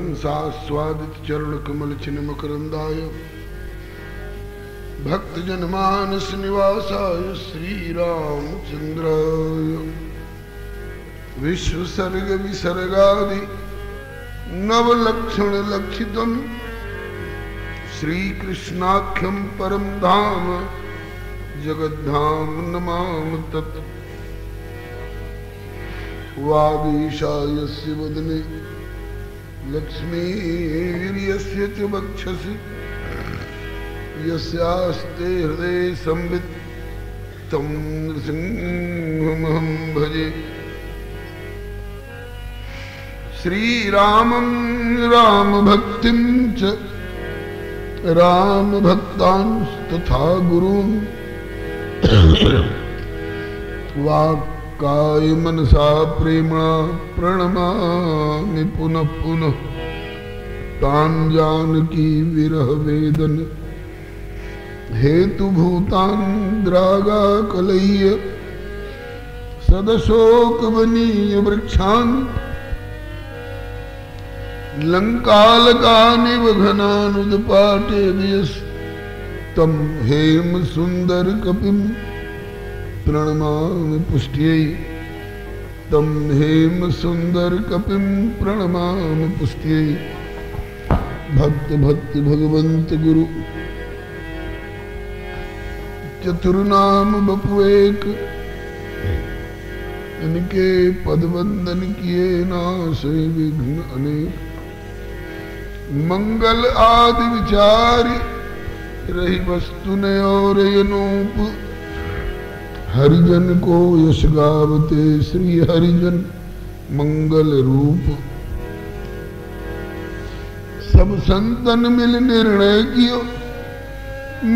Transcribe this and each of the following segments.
हंसास्वादित चरण कमल चिन्ह मकरंदाय भक्त जनमानस निवासाय श्री रामचंद्राय विश्व सर्ग विसर्गादि नवलक्षण लक्षितम् श्री कृष्णाख्यम परम धाम जगद्धाम नमाम तत् वागीशायस्य वदने लक्ष्मीर्यस्य च वक्षसि यस्यास्ते हृदये संवित् तं नृसिंहमहं भजे श्रीरामं रामभक्तिं च रामभक्तांस्तथा गुरून् वाक्काय मनसा प्रेम्णा प्रणमामि पुनः पुनः तान् जानकी विरह वेदन हेतुभूतान् द्रागाकलय्य सदशोकवनीय वृक्षान् लंकालकानिव घनानुदपाटेभ्यस्तं हेम सुंदर कपिं प्रणमामि पुष्ट्यै तं हेम सुंदर कपिं प्रणमामि पुष्ट्यै भक्त भक्ति भगवंत गुरु चतुर्नाम बपुएक इनके पदवंदन किए नाशे विघ्न अनेक मंगल आदि विचारी रही वस्तु ने और अनूप हरिजन को यश गावते श्री हरिजन मंगल रूप सब संतन मिल निर्णय कियो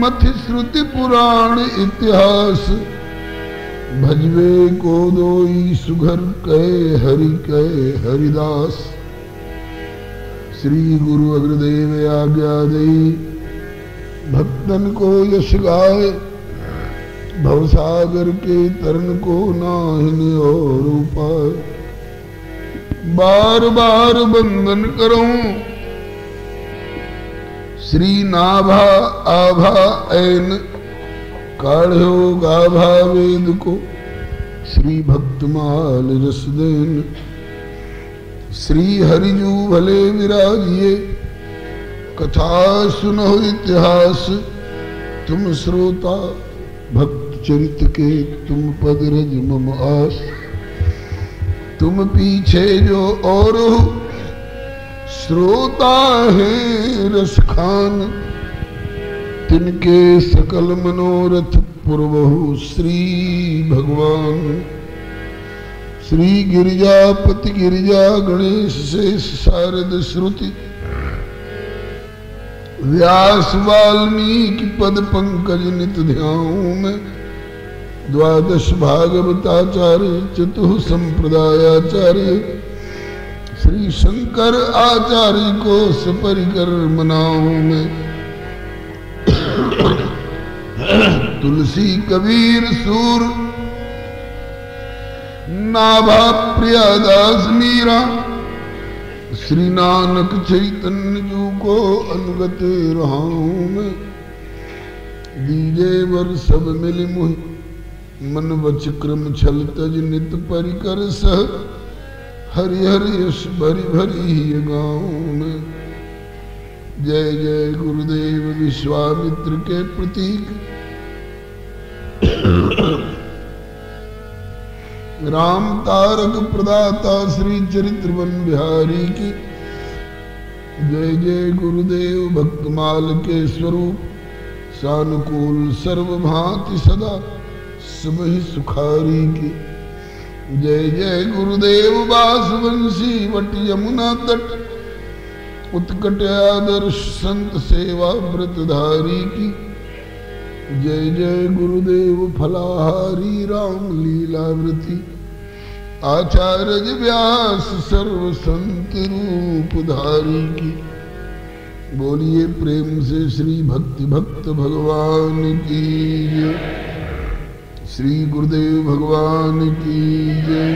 मथि श्रुति पुराण इतिहास भजवे को दोई सुघर कहे हरिदास श्री गुरु अग्रदेव आज्ञा दई भक्तन को यश गाय भवसागर के तरन को नाहिन और उपाय बार बार बंदन करूं श्री नाभा आभा ऐन काढ़ो गाभा वेद को श्री भक्तमाल रस देन श्री हरिजू भले विराजिए कथा सुनो इतिहास तुम श्रोता भक्त चरित के तुम पद रज मम आस तुम पीछे जो और श्रोता है रस खान तिनके सकल मनोरथ पूर्वहु श्री भगवान श्री गिरिजापति गिरिजा गणेश शेष शारद श्रुति व्यास वाल्मीकि पद पंकज नित ध्याऊं मैं द्वादश भागवताचार्य चतुः संप्रदायाचार्य श्री शंकर आचार्य को सपरिकर मनाऊं मैं तुलसी कबीर सूर नाभा प्रियादास मीरा श्री नानक चैतन्य जू को अनुगत रहा हूं मैं दीजे वर सब मिल मुहि मन वच क्रम छल तज नित परिकर सह हरि हरि यश भरी भरी गाऊं मैं जय जय गुरुदेव विश्वामित्र के प्रतीक राम तारक प्रदाता श्री चरित्रवन बिहारी की जय जय गुरुदेव भक्तमाल के स्वरूप सानुकूल सर्वभांति सदा सुबह सुखारी की जय जय गुरुदेव बासवंशी वट यमुना तट उत्कट आदर्श संत सेवा व्रतधारी की जय जय गुरुदेव फलाहारी राम लीलावृति आचार्य व्यास सर्व संत रूपधारी की बोलिए प्रेम से श्री भक्ति भक्त भगवान की जय श्री गुरुदेव भगवान की जय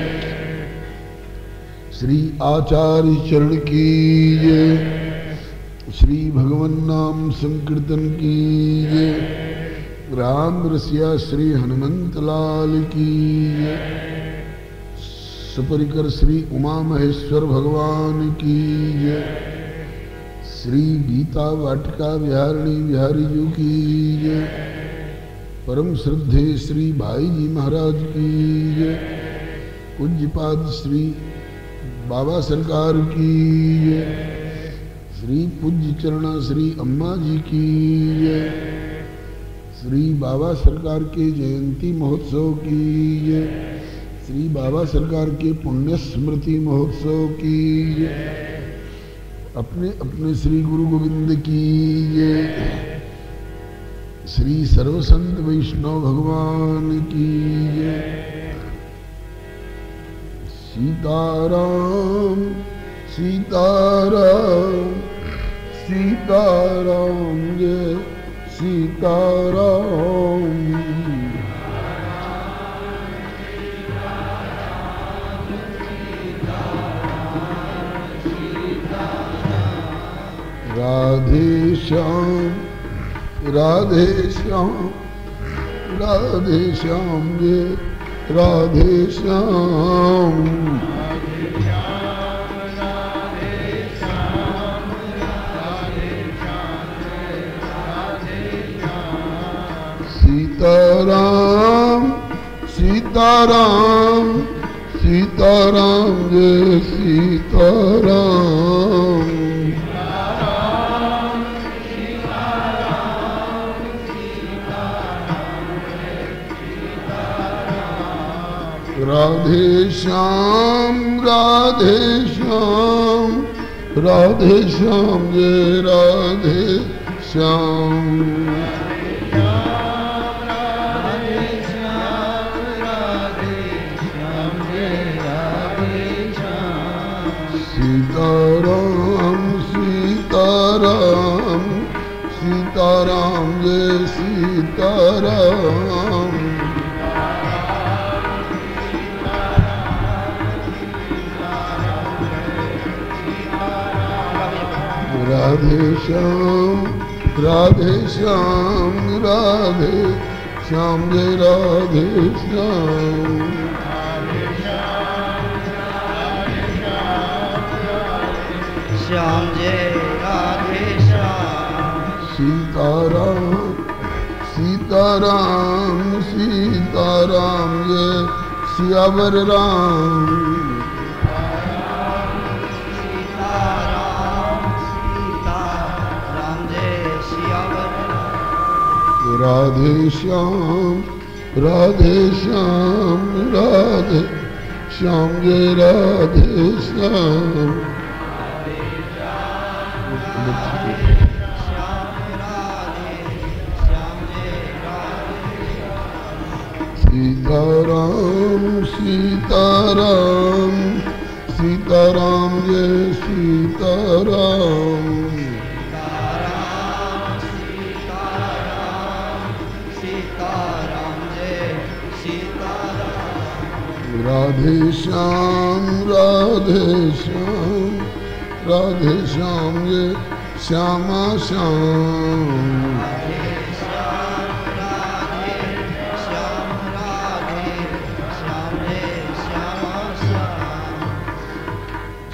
श्री आचार्य चरण की जय, श्री भगवन नाम संकीर्तन की जय, राम रसिया श्री हनुमंत लाल की जय, सपरिकर श्री उमा महेश्वर भगवान की जय, श्री गीता वाटिका विहारिणी बिहारी जी की जय, परम श्रद्धे श्री भाई जी महाराज की जय, पूज्यपाद श्री बाबा सरकार की जय, श्री पूज्य चरणा श्री अम्मा जी की जय, श्री बाबा सरकार के जयंती महोत्सव की जय, श्री बाबा सरकार के पुण्य स्मृति महोत्सव की जय, अपने अपने श्री गुरु गोविंद की जय, श्री सर्वसंत वैष्णव भगवान की जय। सीताराम सीताराम सीताराम जय सीताराम, राधे श्याम राधे श्याम राधे श्याम जय राधे श्याम, सीताराम सीताराम सीताराम जय सीताराम, राधे श्याम राधे श्याम राधे श्याम जय राधे श्याम, सीताराम सीताराम सीताराम जय सीताराम, राधे श्याम राधे श्याम राधे श्याम जय राधे श्याम, श्याम जय राधे श्याम, सीताराम सीताराम सीताराम जय सियावर राम, राधे श्याम राधे श्याम राधे श्याम जय राधे श्याम, सीताराम सीताराम सीताराम जय सीताराम, राधे श्याम राधे श्याम राधे श्याम जय श्यामा श्याम,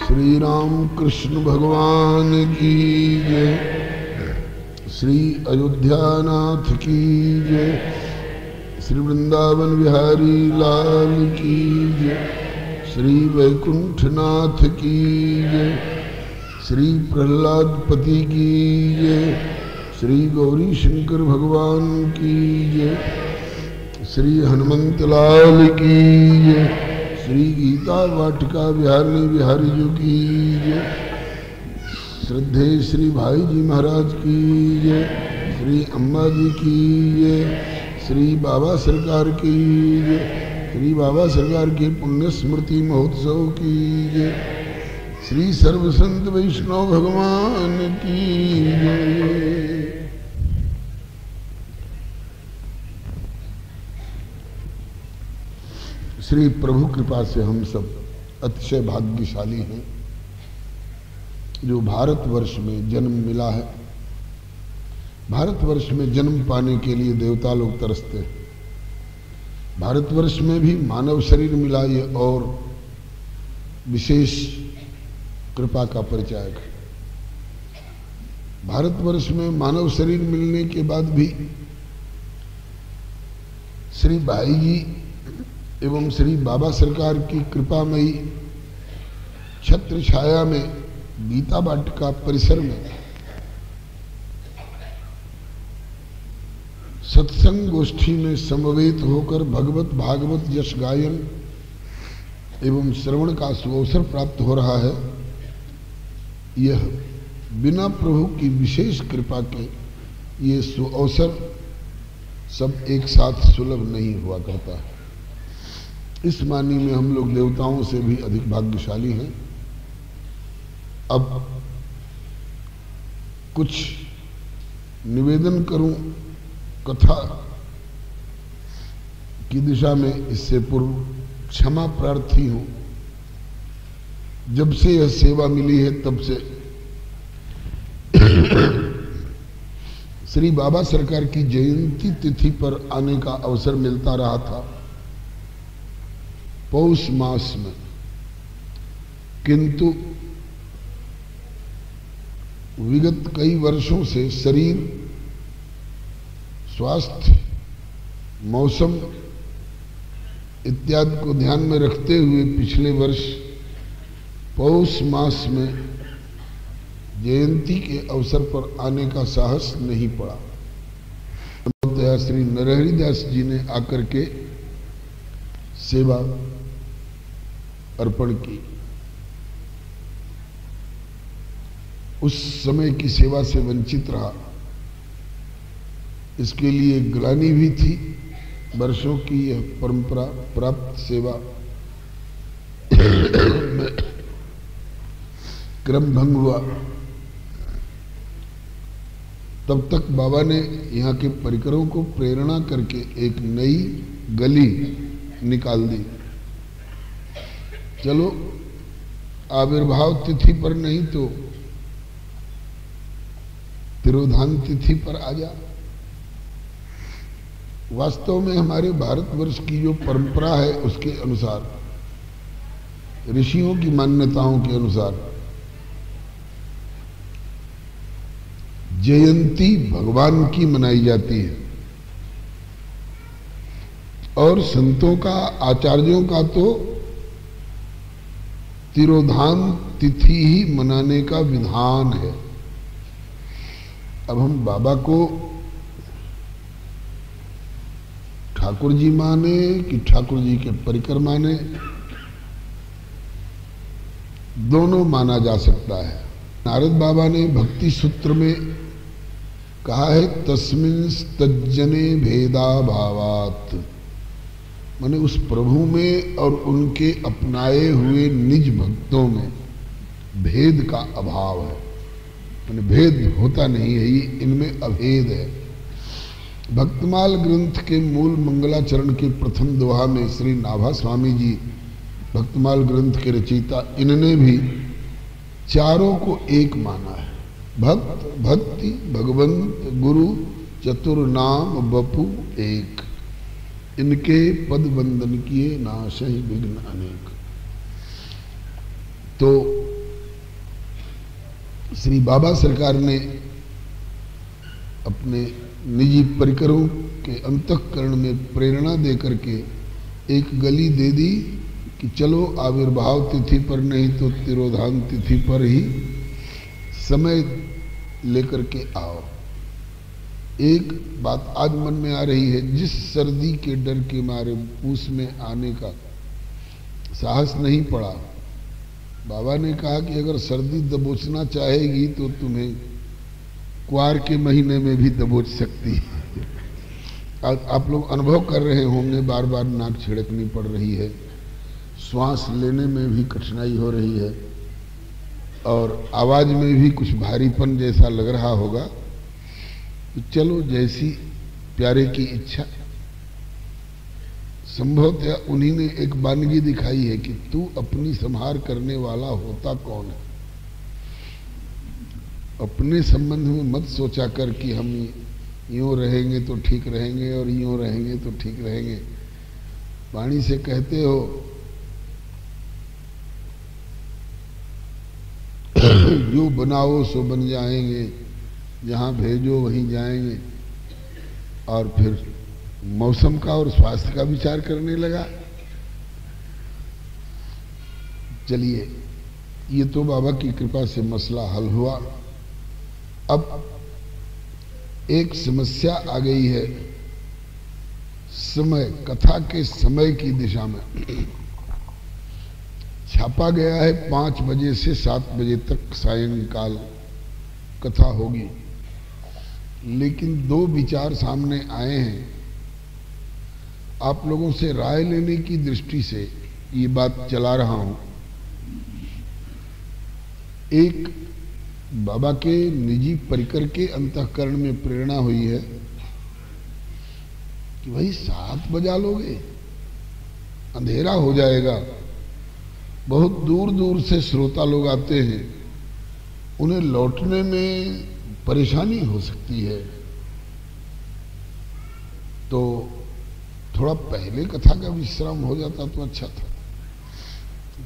श्री राम कृष्ण भगवान की जय, श्री अयोध्यानाथ की जय, श्री वृंदावन बिहारी लाल की जय, श्री वैकुंठनाथ की जय, श्री प्रहलादपति की जय, श्री गौरी शंकर भगवान की जय, श्री हनुमंत लाल की जय, श्री गीता वाटिका विहारिणी बिहारी जी की जय, श्रद्धे श्री भाई जी महाराज की जय, श्री अम्मा जी की जय, श्री बाबा सरकार की जय, श्री बाबा सरकार के पुण्य स्मृति महोत्सव की जय, श्री सर्वसंत वैष्णव भगवान की जय। श्री प्रभु कृपा से हम सब अतिशय भाग्यशाली हैं जो भारतवर्ष में जन्म मिला है। भारतवर्ष में जन्म पाने के लिए देवता लोग तरसते हैं। भारतवर्ष में भी मानव शरीर मिला, ये और विशेष कृपा का परिचायक है। भारतवर्ष में मानव शरीर मिलने के बाद भी श्री भाई जी एवं श्री बाबा सरकार की कृपामयी छत्र छाया में गीता वाटिका परिसर में सत्संग गोष्ठी में समवेत होकर भगवत भागवत यश गायन एवं श्रवण का सुअवसर प्राप्त हो रहा है। यह बिना प्रभु की विशेष कृपा के ये सुअवसर सब एक साथ सुलभ नहीं हुआ करता है। इस मानी में हम लोग देवताओं से भी अधिक भाग्यशाली हैं। अब कुछ निवेदन करूं कथा की दिशा में, इससे पूर्व क्षमा प्रार्थी हूं। जब से यह सेवा मिली है तब से श्री बाबा सरकार की जयंती तिथि पर आने का अवसर मिलता रहा था पौष मास में, किंतु विगत कई वर्षों से शरीर, स्वास्थ्य, मौसम इत्यादि को ध्यान में रखते हुए पिछले वर्ष पौष मास में जयंती के अवसर पर आने का साहस नहीं पड़ा। श्री नरहरिदास जी ने आकर के सेवा अर्पण की। उस समय की सेवा से वंचित रहा, इसके लिए ग्लानि भी थी। वर्षों की यह परंपरा प्राप्त सेवा में क्रम भंग हुआ। तब तक बाबा ने यहाँ के परिकरों को प्रेरणा करके एक नई गली निकाल दी। चलो आविर्भाव तिथि पर नहीं तो तिरोधान तिथि पर आ जा। वास्तव में हमारे भारतवर्ष की जो परंपरा है उसके अनुसार, ऋषियों की मान्यताओं के अनुसार जयंती भगवान की मनाई जाती है और संतों का, आचार्यों का तो तिरोधान तिथि ही मनाने का विधान है। अब हम बाबा को ठाकुर जी माने कि ठाकुर जी के परिकर माने, दोनों माना जा सकता है। नारद बाबा ने भक्ति सूत्र में कहा है तस्मिन् तज्जने भेदा भावात, माने उस प्रभु में और उनके अपनाए हुए निज भक्तों में भेद का अभाव है। माने भेद होता नहीं है, ये इनमें अभेद है। भक्तमाल ग्रंथ के मूल मंगलाचरण के प्रथम दोहा में श्री नाभा स्वामी जी, भक्तमाल ग्रंथ के रचयिता, इन्होंने भी चारों को एक माना है। भक्त, भक्ति, भगवंत, गुरु, चतुर नाम बपू एक, इनके पद वंदन किए नाशहि विघ्न अनेक। तो श्री बाबा सरकार ने अपने निजी परिकरों के अंतःकरण में प्रेरणा दे करके एक गली दे दी कि चलो आविर्भाव तिथि पर नहीं तो तिरोधान तिथि पर ही समय लेकर के आओ। एक बात आज मन में आ रही है, जिस सर्दी के डर के मारे पूस में आने का साहस नहीं पड़ा, बाबा ने कहा कि अगर सर्दी दबोचना चाहेगी तो तुम्हें क्वार के महीने में भी दबोच सकती है। आप लोग अनुभव कर रहे होंगे, बार बार नाक छिड़कनी पड़ रही है, श्वास लेने में भी कठिनाई हो रही है और आवाज में भी कुछ भारीपन जैसा लग रहा होगा। तो चलो जैसी प्यारे की इच्छा, संभवतः उन्हीं ने एक वानगी दिखाई है कि तू अपनी संहार करने वाला होता कौन है। अपने संबंध में मत सोचा कर कि हम यूं रहेंगे तो ठीक रहेंगे और यूं रहेंगे तो ठीक रहेंगे। वाणी से कहते हो जो बनाओ सो बन जाएंगे, जहां भेजो वहीं जाएंगे। और फिर मौसम का और स्वास्थ्य का विचार करने लगा। चलिए, ये तो बाबा की कृपा से मसला हल हुआ। अब एक समस्या आ गई है समय, कथा के समय की दिशा में। छापा गया है 5 बजे से 7 बजे तक सायंकाल कथा होगी, लेकिन 2 विचार सामने आए हैं। आप लोगों से राय लेने की दृष्टि से ये बात चला रहा हूं। एक बाबा के निजी परिकर के अंतःकरण में प्रेरणा हुई है कि भाई 7 बजा लोगे, अंधेरा हो जाएगा। बहुत दूर दूर से श्रोता लोग आते हैं, उन्हें लौटने में परेशानी हो सकती है, तो थोड़ा पहले कथा का विश्राम हो जाता तो अच्छा था।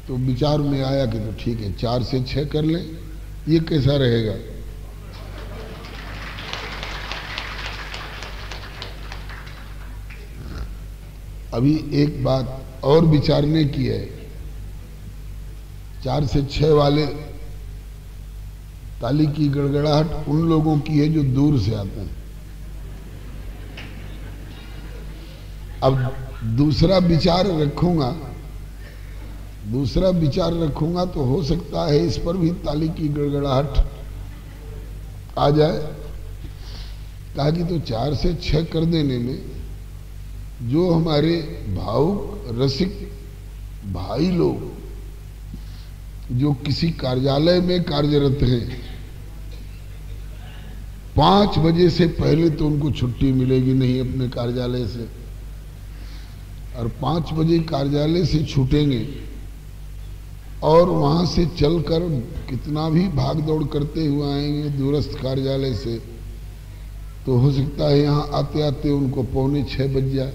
तो विचार में आया कि तो ठीक है 4 से 6 कर लें, ये कैसा रहेगा। अभी एक बात और विचारने की है। 4 से 6 वाले ताली की गड़गड़ाहट उन लोगों की है जो दूर से आते हैं। अब दूसरा विचार रखूंगा तो हो सकता है इस पर भी ताली की गड़गड़ाहट आ जाए। कहा कि तो 4 से 6 कर देने में जो हमारे भावुक रसिक भाई लोग जो किसी कार्यालय में कार्यरत हैं, 5 बजे से पहले तो उनको छुट्टी मिलेगी नहीं अपने कार्यालय से, और 5 बजे कार्यालय से छूटेंगे और वहां से चलकर कितना भी भाग दौड़ करते हुए आएंगे दूरस्थ कार्यालय से, तो हो सकता है यहाँ आते आते उनको 5:45 बज जाए।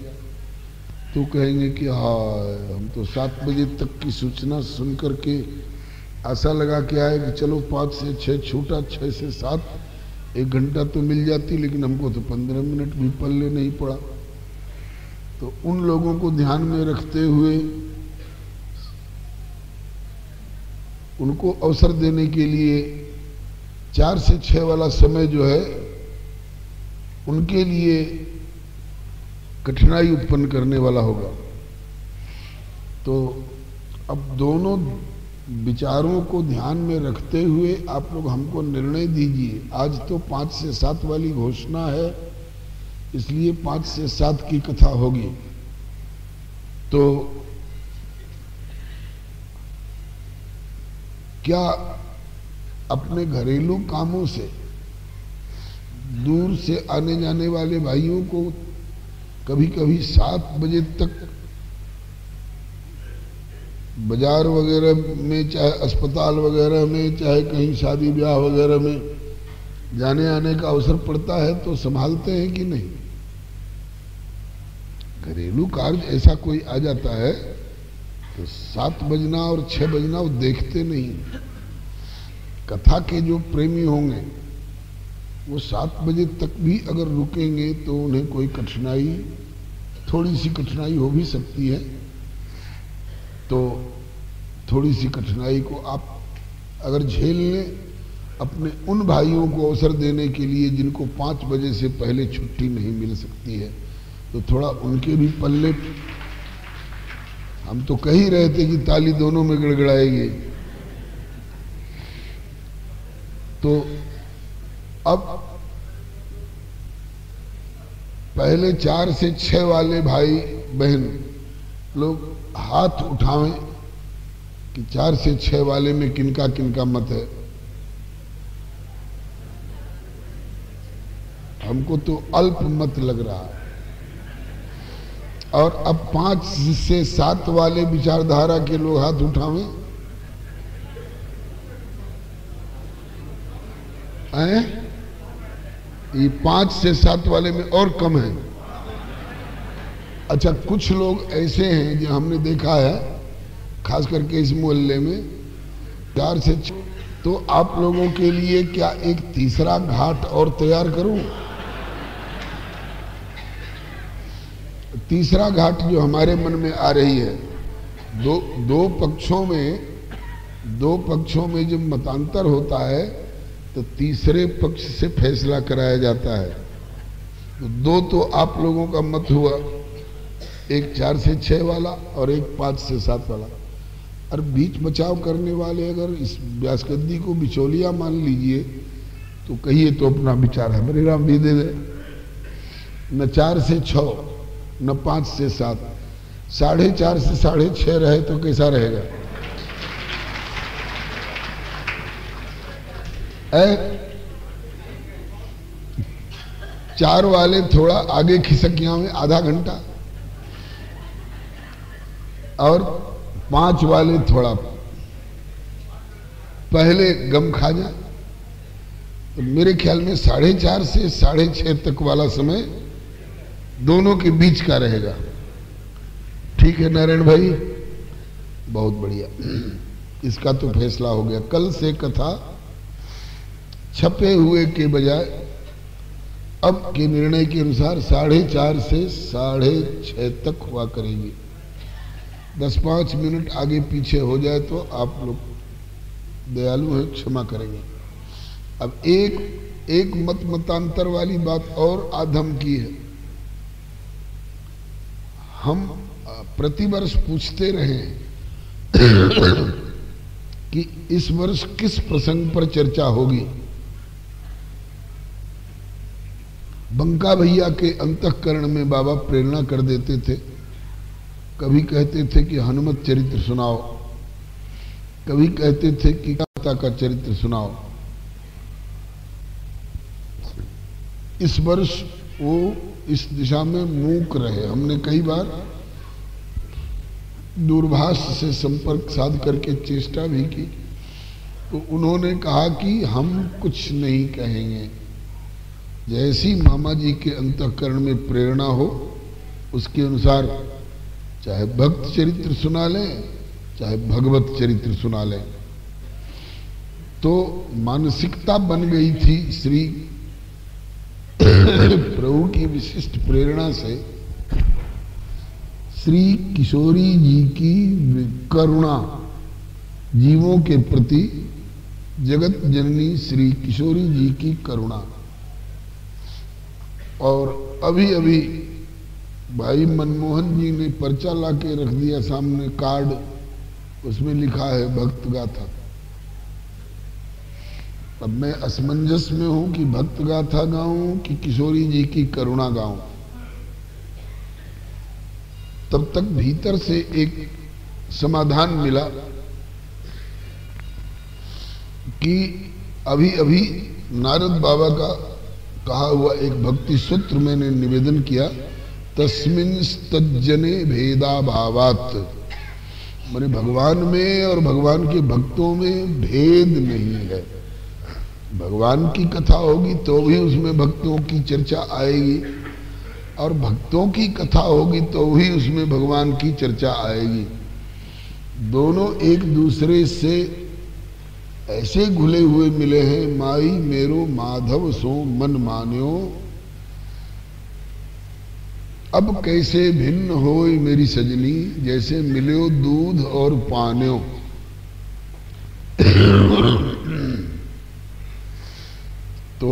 तो कहेंगे कि हाँ, हम तो 7 बजे तक की सूचना सुन करके आशा लगा के आए कि चलो 5 से 6 छूटा, 6 से 7 1 घंटा तो मिल जाती, लेकिन हमको तो 15 मिनट भी पल्ले नहीं पड़ा। तो उन लोगों को ध्यान में रखते हुए उनको अवसर देने के लिए 4 से 6 वाला समय जो है उनके लिए कठिनाई उत्पन्न करने वाला होगा। तो अब दोनों विचारों को ध्यान में रखते हुए आप लोग हमको निर्णय दीजिए। आज तो 5 से 7 वाली घोषणा है, इसलिए 5 से 7 की कथा होगी। तो क्या अपने घरेलू कामों से दूर से आने जाने वाले भाइयों को कभी कभी 7 बजे तक बाजार वगैरह में, चाहे अस्पताल वगैरह में, चाहे कहीं शादी ब्याह वगैरह में जाने आने का अवसर पड़ता है, तो संभालते हैं कि नहीं। घरेलू कार्य ऐसा कोई आ जाता है तो 7 बजना और 6 बजना वो देखते नहीं। कथा के जो प्रेमी होंगे वो 7 बजे तक भी अगर रुकेंगे तो उन्हें कोई कठिनाई, थोड़ी सी कठिनाई हो भी सकती है। तो थोड़ी सी कठिनाई को आप अगर झेल लें, अपने उन भाइयों को अवसर देने के लिए जिनको 5 बजे से पहले छुट्टी नहीं मिल सकती है, तो थोड़ा उनके भी पल्ले। हम तो कह ही रहे थे कि ताली दोनों में गड़गड़ाएगी। तो अब पहले 4 से 6 वाले भाई बहन लोग हाथ उठावें कि 4 से 6 वाले में किनका किनका मत है। हमको तो अल्प मत लग रहा है। और अब 5 से 7 वाले विचारधारा के लोग हाथ उठावें। ये 5 से 7 वाले में और कम है। अच्छा, कुछ लोग ऐसे हैं जो हमने देखा है, खास करके इस मोहल्ले में 4 से 6। तो आप लोगों के लिए क्या एक तीसरा घाट और तैयार करूं? तीसरा घाट जो हमारे मन में आ रही है, दो पक्षों में जब मतांतर होता है तो तीसरे पक्ष से फैसला कराया जाता है। तो 2 तो आप लोगों का मत हुआ, एक 4 से 6 वाला और एक 5 से 7 वाला। और बीच बचाव करने वाले अगर इस व्यासगद्दी को बिचौलिया मान लीजिए तो कहिए तो अपना विचार है, मेरे राम भी दे दे। न 4 से 6 न 5 से 7, 4.5 से 6.5 रहे तो कैसा रहेगा? 4 वाले थोड़ा आगे खिसकिया में आधा घंटा और 5 वाले थोड़ा पहले गम खा जाए। तो मेरे ख्याल में 4.5 से 6.5 तक वाला समय दोनों के बीच का रहेगा। ठीक है नारायण भाई, बहुत बढ़िया। इसका तो फैसला हो गया। कल से कथा छपे हुए के बजाय अब के निर्णय के अनुसार 4.5 से 6.5 तक हुआ करेगी। 10-5 मिनट आगे पीछे हो जाए तो आप लोग दयालु हैं, क्षमा करेंगे। अब एक मतांतर वाली बात और आधम की है। हम प्रतिवर्ष पूछते रहे कि इस वर्ष किस प्रसंग पर चर्चा होगी। बंका भैया के अंतःकरण में बाबा प्रेरणा कर देते थे। कभी कहते थे कि हनुमत चरित्र सुनाओ, कभी कहते थे कि माता का चरित्र सुनाओ। इस वर्ष वो इस दिशा में मूक रहे। हमने कई बार दूरभाष से संपर्क साध करके चेष्टा भी की तो उन्होंने कहा कि हम कुछ नहीं कहेंगे, जैसी मामा जी के अंतःकरण में प्रेरणा हो उसके अनुसार चाहे भक्त चरित्र सुना लें चाहे भगवत चरित्र सुना लें। तो मानसिकता बन गई थी श्री प्रभु की विशिष्ट प्रेरणा से श्री किशोरी जी की करुणा जीवों के प्रति, जगत जननी श्री किशोरी जी की करुणा। और अभी अभी भाई मनमोहन जी ने पर्चा ला के रख दिया सामने, कार्ड, उसमें लिखा है भक्त गाथा। अब मैं असमंजस में हूं कि भक्त गाथा गाऊं कि किशोरी जी की करुणा गाऊं। तब तक भीतर से एक समाधान मिला कि अभी अभी नारद बाबा का कहा हुआ एक भक्ति सूत्र मैंने निवेदन किया, तस्मिन् तज्जने भेदा भावात। माने भगवान में और भगवान के भक्तों में भेद नहीं है। भगवान की कथा होगी तो भी उसमें भक्तों की चर्चा आएगी और भक्तों की कथा होगी तो भी उसमें भगवान की चर्चा आएगी। दोनों एक दूसरे से ऐसे घुले हुए मिले हैं। माई मेरो माधव सो मन मान्यो, अब कैसे भिन्न होई मेरी सजनी, जैसे मिल्यो दूध और पान्यो। तो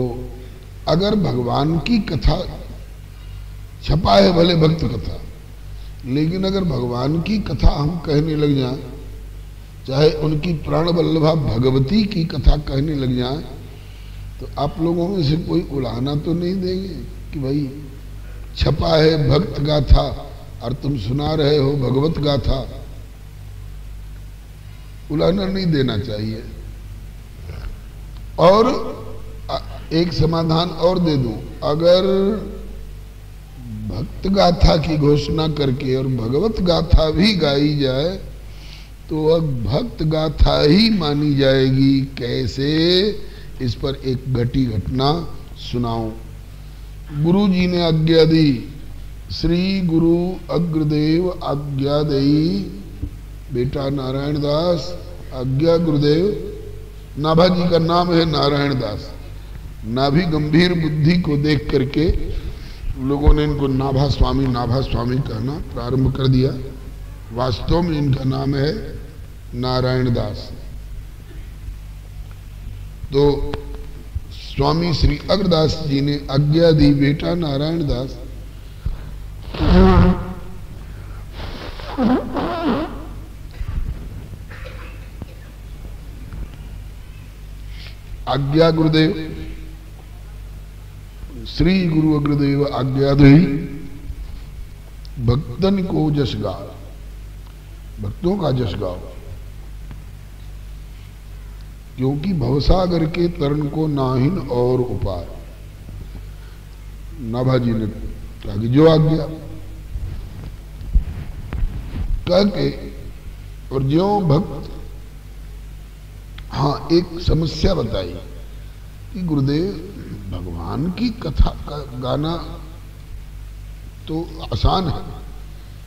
अगर भगवान की कथा छपा है भले भक्त कथा, लेकिन अगर भगवान की कथा हम कहने लग जाएं, चाहे उनकी प्राण वल्लभा भगवती की कथा कहने लग जाएं, तो आप लोगों में से कोई उलाहना तो नहीं देंगे कि भाई छपा है भक्त गाथा और तुम सुना रहे हो भगवत गाथा। उलाहना नहीं देना चाहिए। और एक समाधान और दे दूं, अगर भक्त गाथा की घोषणा करके और भगवत गाथा भी गाई जाए तो अब भक्त गाथा ही मानी जाएगी। कैसे? इस पर एक घटी घटना सुनाऊं। गुरु जी ने आज्ञा दी, श्री गुरु अग्रदेव आज्ञा दई, बेटा नारायण दास आज्ञा गुरुदेव। नाभा जी का नाम है नारायण दास। नाभि गंभीर बुद्धि को देख करके लोगों ने इनको नाभा स्वामी कहना प्रारंभ कर दिया। वास्तव में इनका नाम है नारायण दास। तो स्वामी श्री अग्रदास जी ने आज्ञा दी, बेटा नारायण दास आज्ञा गुरुदेव। श्री गुरु अग्रदेव आज्ञा दई, भक्तन को जस गाओ, भक्तों का जस गाओ, क्योंकि भवसागर के तरण को नाहिन और उपार। नाभा जी ने कहा कि जो आज्ञा कह के, और जो भक्त। हाँ, एक समस्या बताई कि गुरुदेव भगवान की कथा का गाना तो आसान है,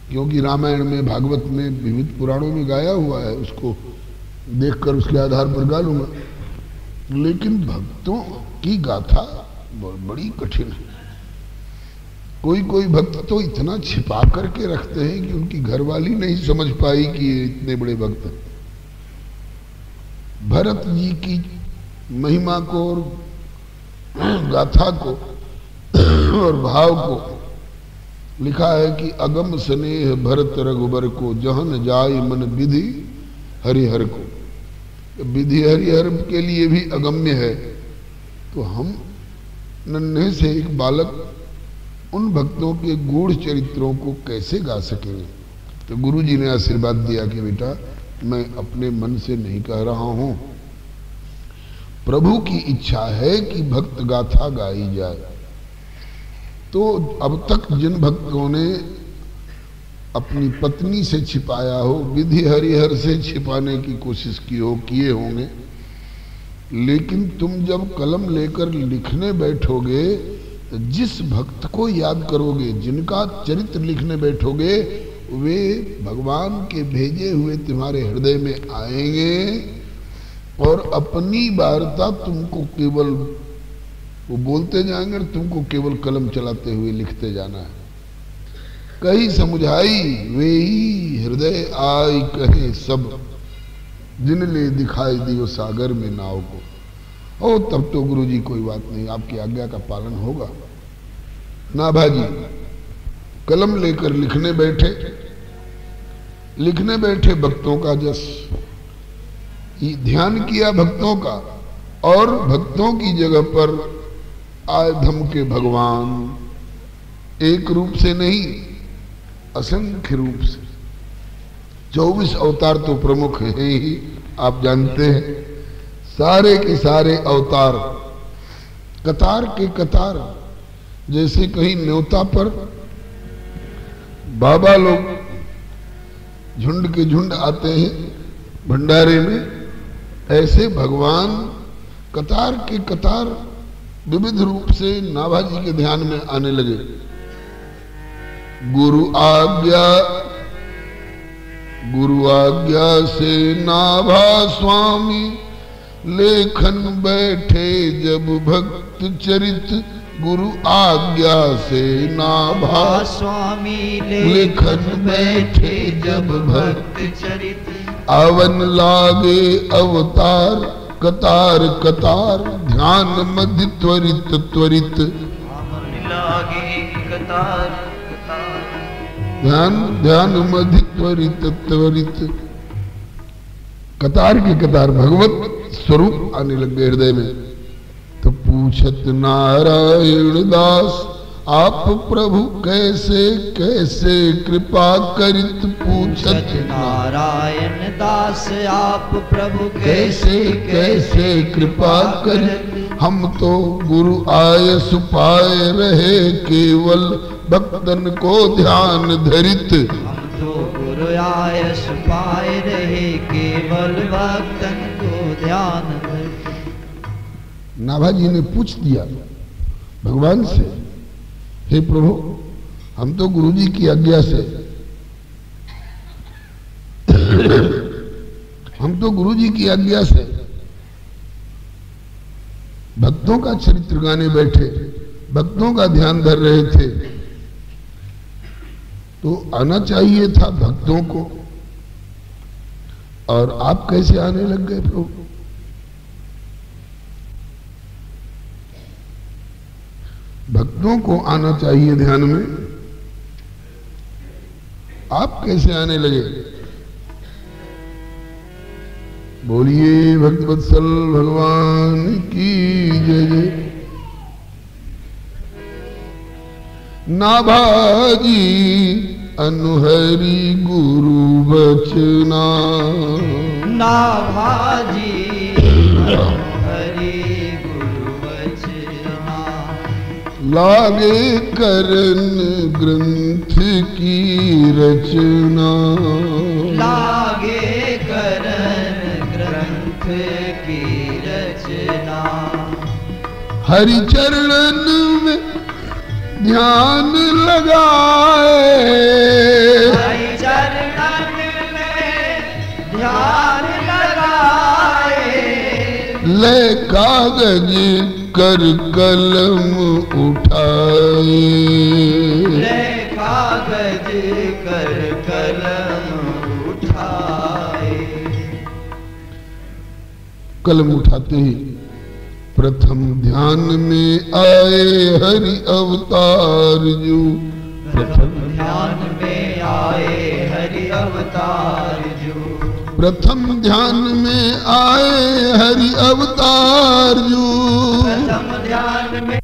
क्योंकि रामायण में, भागवत में, विविध पुराणों में गाया हुआ है, उसको देखकर उसके आधार पर गा लूंगा। लेकिन भक्तों की गाथा बड़ी कठिन है। कोई कोई भक्त तो इतना छिपा करके रखते हैं कि उनकी घरवाली नहीं समझ पाई कि ये इतने बड़े भक्त हैं। भरत जी की महिमा को और गाथा को और भाव को लिखा है कि अगम स्नेह भरत रघुबर को, जहन जाय मन विधि हरिहर को। विधि हरिहर के लिए भी अगम्य है, तो हम नन्हे से एक बालक उन भक्तों के गूढ़ चरित्रों को कैसे गा सकेंगे? तो गुरु जी ने आशीर्वाद दिया कि बेटा, मैं अपने मन से नहीं कह रहा हूं, प्रभु की इच्छा है कि भक्त गाथा गाई जाए। तो अब तक जिन भक्तों ने अपनी पत्नी से छिपाया हो, विधि हरिहर से छिपाने की कोशिश की हो, किए होंगे, लेकिन तुम जब कलम लेकर लिखने बैठोगे, तो जिस भक्त को याद करोगे, जिनका चरित्र लिखने बैठोगे, वे भगवान के भेजे हुए तुम्हारे हृदय में आएंगे और अपनी वार्ता तुमको केवल वो बोलते जाएंगे और तुमको केवल कलम चलाते हुए लिखते जाना है। कही समझाई वे ही हृदय आई कहे सब, जिनने दिखाई दियो सागर में नाव को। ओ तब तो गुरु जी कोई बात नहीं, आपकी आज्ञा का पालन होगा। नाभा जी कलम लेकर लिखने बैठे भक्तों का जस, ध्यान किया भक्तों का, और भक्तों की जगह पर आए धम के भगवान, एक रूप से नहीं असंख्य रूप से। 24 अवतार तो प्रमुख हैं ही, आप जानते हैं। सारे के सारे अवतार कतार के कतार, जैसे कहीं न्योता पर बाबा लोग झुंड के झुंड आते हैं भंडारे में, ऐसे भगवान कतार के कतार विविध रूप से नाभा जी के ध्यान में आने लगे। गुरु आज्ञा से नाभा स्वामी लेखन बैठे जब भक्त चरित। गुरु आज्ञा से नाभा स्वामी लेखन बैठे जब भक्त चरित। आवन लागे अवतार कतार कतार, ध्यान मध्य त्वरित त्वरित। आवन लागे कतार कतार, ध्यान मध्य त्वरित त्वरित। कतार की कतार भगवत स्वरूप आने लग गए हृदय में। तो पूछत नारायण दास आप प्रभु कैसे कैसे कृपा करित। पूछत नारायण दास आप प्रभु कैसे कैसे कृपा करित। हम तो गुरु आय सुपाए रहे केवल भक्तन को ध्यान धरित। हम तो गुरु आयस पाए रहे केवल भक्तन को ध्यान धरित। नाभाजी ने पूछ दिया भगवान से, हे प्रभु हम तो गुरुजी की आज्ञा से हम तो गुरुजी की आज्ञा से भक्तों का चरित्र गाने बैठे, भक्तों का ध्यान धर रहे थे, तो आना चाहिए था भक्तों को, और आप कैसे आने लग गए प्रभु? भक्तों को आना चाहिए ध्यान में, आप कैसे आने लगे? बोलिए भक्त वत्सल भगवान की जय जय। नाभाजी अनुहरि गुरु बचना, नाभाजी हरि गुरु बचना। लागे करन ग्रंथ की रचना, लागे करन ग्रंथ की रचना। हरि चरणन में ध्यान लगाए, हरि चरणन में ध्यान लगाए। ले कागज कर कलम उठाए, ले कागज कर कलम उठाए। कलम उठाते ही प्रथम ध्यान में आए हरि अवतार जो, प्रथम ध्यान में आए हरि अवतार जो। प्रथम ध्यान में आए हरि अवतार जो। प्रथम ध्यान में